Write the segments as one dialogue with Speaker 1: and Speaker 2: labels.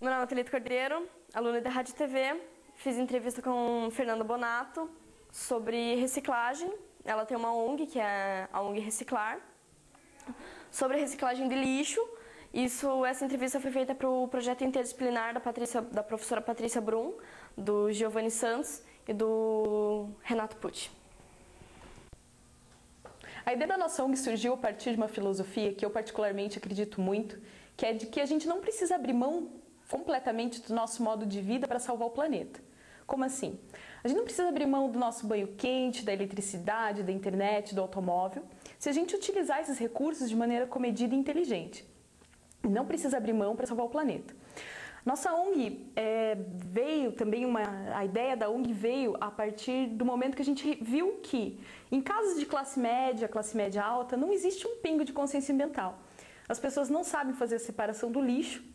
Speaker 1: Meu nome é Thalita Cordeiro, aluna da Rádio TV. Fiz entrevista com Fernanda Bonato sobre reciclagem. Ela tem uma ONG, que é a ONG Reciclar, sobre reciclagem de lixo. Essa entrevista foi feita para o projeto interdisciplinar da professora Patrícia Brum, do Giovanni Santos e do Renato Pucci.
Speaker 2: A ideia da nossa ONG surgiu a partir de uma filosofia que eu particularmente acredito muito, que é de que a gente não precisa abrir mão completamente do nosso modo de vida para salvar o planeta. Como assim? A gente não precisa abrir mão do nosso banho quente, da eletricidade, da internet, do automóvel, se a gente utilizar esses recursos de maneira comedida e inteligente. Não precisa abrir mão para salvar o planeta. Nossa ONG a ideia da ONG veio a partir do momento que a gente viu que em casas de classe média alta, não existe um pingo de consciência ambiental. As pessoas não sabem fazer a separação do lixo,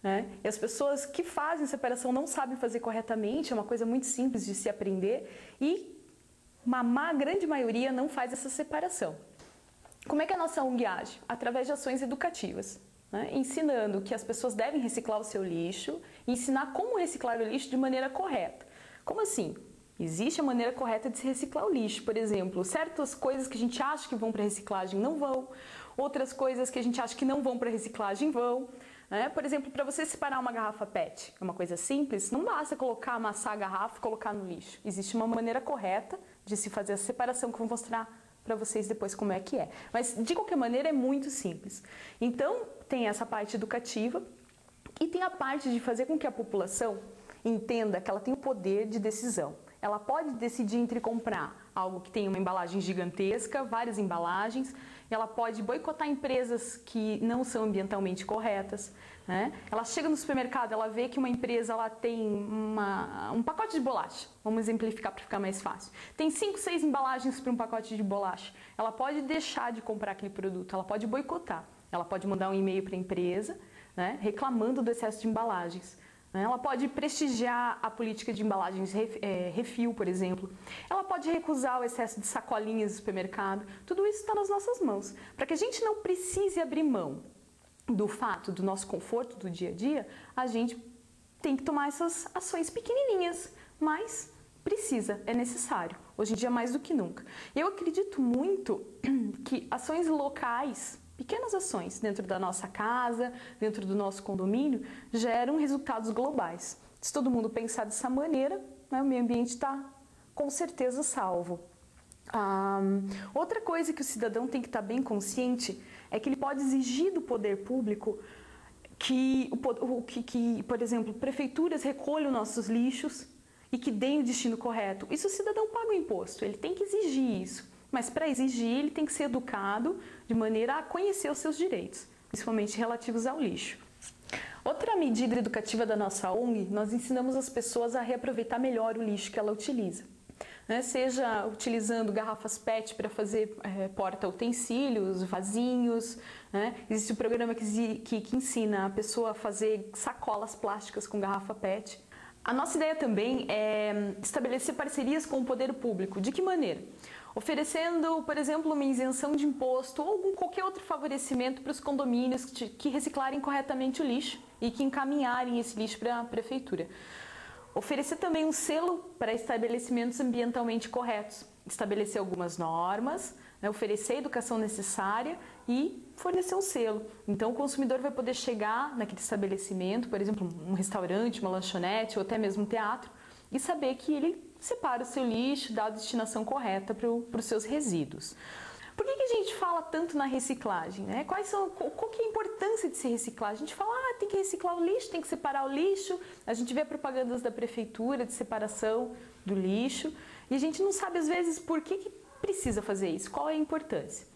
Speaker 2: né? E as pessoas que fazem a separação não sabem fazer corretamente, é uma coisa muito simples de se aprender, e uma grande maioria não faz essa separação. Como é que a nossa ONG age? Através de ações educativas, né? Ensinando que as pessoas devem reciclar o seu lixo, e ensinar como reciclar o lixo de maneira correta. Como assim? Existe a maneira correta de se reciclar o lixo, por exemplo, certas coisas que a gente acha que vão para reciclagem não vão, outras coisas que a gente acha que não vão para reciclagem vão. Por exemplo, para você separar uma garrafa PET, é uma coisa simples, não basta amassar a garrafa e colocar no lixo. Existe uma maneira correta de se fazer a separação que eu vou mostrar para vocês depois como é que é. Mas, de qualquer maneira, é muito simples. Então, tem essa parte educativa e tem a parte de fazer com que a população entenda que ela tem o poder de decisão. Ela pode decidir entre comprar algo que tem uma embalagem gigantesca, várias embalagens, ela pode boicotar empresas que não são ambientalmente corretas, né? Ela chega no supermercado, ela vê que uma empresa tem um pacote de bolacha, vamos exemplificar para ficar mais fácil. Tem 5, 6 embalagens para um pacote de bolacha. Ela pode deixar de comprar aquele produto, ela pode boicotar, ela pode mandar um e-mail para a empresa, né, reclamando do excesso de embalagens. Ela pode prestigiar a política de embalagens refil, por exemplo. Ela pode recusar o excesso de sacolinhas do supermercado. Tudo isso está nas nossas mãos. Para que a gente não precise abrir mão do fato do nosso conforto do dia a dia, a gente tem que tomar essas ações pequenininhas, mas precisa, é necessário. Hoje em dia mais do que nunca. Eu acredito muito que ações locais, pequenas ações dentro da nossa casa, dentro do nosso condomínio, geram resultados globais. Se todo mundo pensar dessa maneira, né, o meio ambiente está com certeza salvo. Outra coisa que o cidadão tem que estar bem consciente é que ele pode exigir do poder público que, por exemplo, prefeituras recolham nossos lixos e que deem o destino correto. Isso o cidadão paga o imposto, ele tem que exigir isso. Mas para exigir, ele tem que ser educado de maneira a conhecer os seus direitos, principalmente relativos ao lixo. Outra medida educativa da nossa ONG, nós ensinamos as pessoas a reaproveitar melhor o lixo que ela utiliza. Seja utilizando garrafas PET para fazer porta-utensílios, vasinhos. Existe um programa que ensina a pessoa a fazer sacolas plásticas com garrafa PET. A nossa ideia também é estabelecer parcerias com o poder público. De que maneira? Oferecendo, por exemplo, uma isenção de imposto ou qualquer outro favorecimento para os condomínios que reciclarem corretamente o lixo e que encaminharem esse lixo para a prefeitura. Oferecer também um selo para estabelecimentos ambientalmente corretos. Estabelecer algumas normas, oferecer a educação necessária e fornecer um selo. Então o consumidor vai poder chegar naquele estabelecimento, por exemplo, um restaurante, uma lanchonete ou até mesmo um teatro, e saber que ele separa o seu lixo, dá a destinação correta para os seus resíduos. Por que a gente fala tanto na reciclagem? Qual que é a importância de se reciclar? A gente fala, tem que reciclar o lixo, tem que separar o lixo. A gente vê propagandas da prefeitura de separação do lixo e a gente não sabe às vezes por que precisa fazer isso, qual é a importância.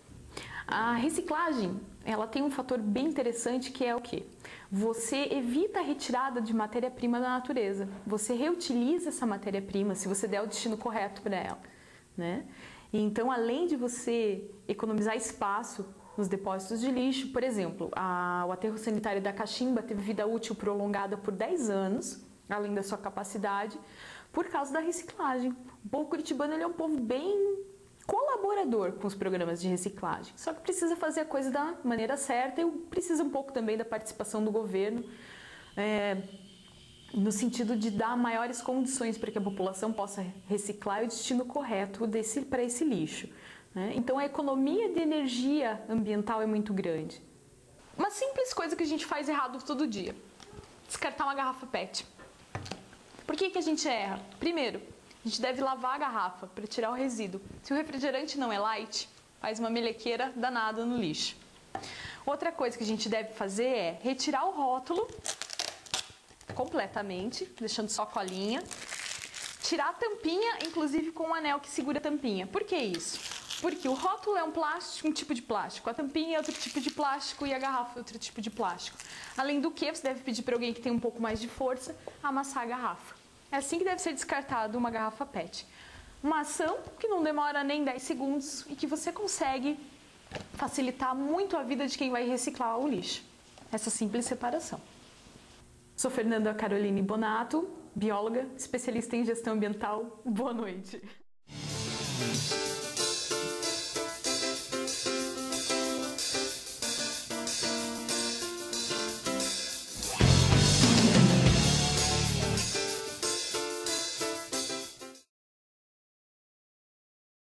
Speaker 2: A reciclagem, ela tem um fator bem interessante que é o quê? Você evita a retirada de matéria-prima da natureza. Você reutiliza essa matéria-prima se você der o destino correto para ela, né? Então, além de você economizar espaço nos depósitos de lixo, por exemplo, o aterro sanitário da Caximba teve vida útil prolongada por 10 anos, além da sua capacidade, por causa da reciclagem. O povo curitibano ele é um povo bem colaborador com os programas de reciclagem, só que precisa fazer a coisa da maneira certa e precisa um pouco também da participação do governo no sentido de dar maiores condições para que a população possa reciclar o destino correto para esse lixo, né? Então a economia de energia ambiental é muito grande. Uma simples coisa que a gente faz errado todo dia: descartar uma garrafa PET. Por que a gente erra? Primeiro, a gente deve lavar a garrafa para tirar o resíduo. Se o refrigerante não é light, faz uma melequeira danada no lixo. Outra coisa que a gente deve fazer é retirar o rótulo completamente, deixando só a colinha. Tirar a tampinha, inclusive com o anel que segura a tampinha. Por que isso? Porque o rótulo é um plástico, um tipo de plástico, a tampinha é outro tipo de plástico e a garrafa é outro tipo de plástico. Além do que, você deve pedir para alguém que tem um pouco mais de força amassar a garrafa. É assim que deve ser descartado uma garrafa PET. Uma ação que não demora nem 10 segundos e que você consegue facilitar muito a vida de quem vai reciclar o lixo. Essa simples separação. Sou Fernanda Caroline Bonato, bióloga, especialista em gestão ambiental. Boa noite.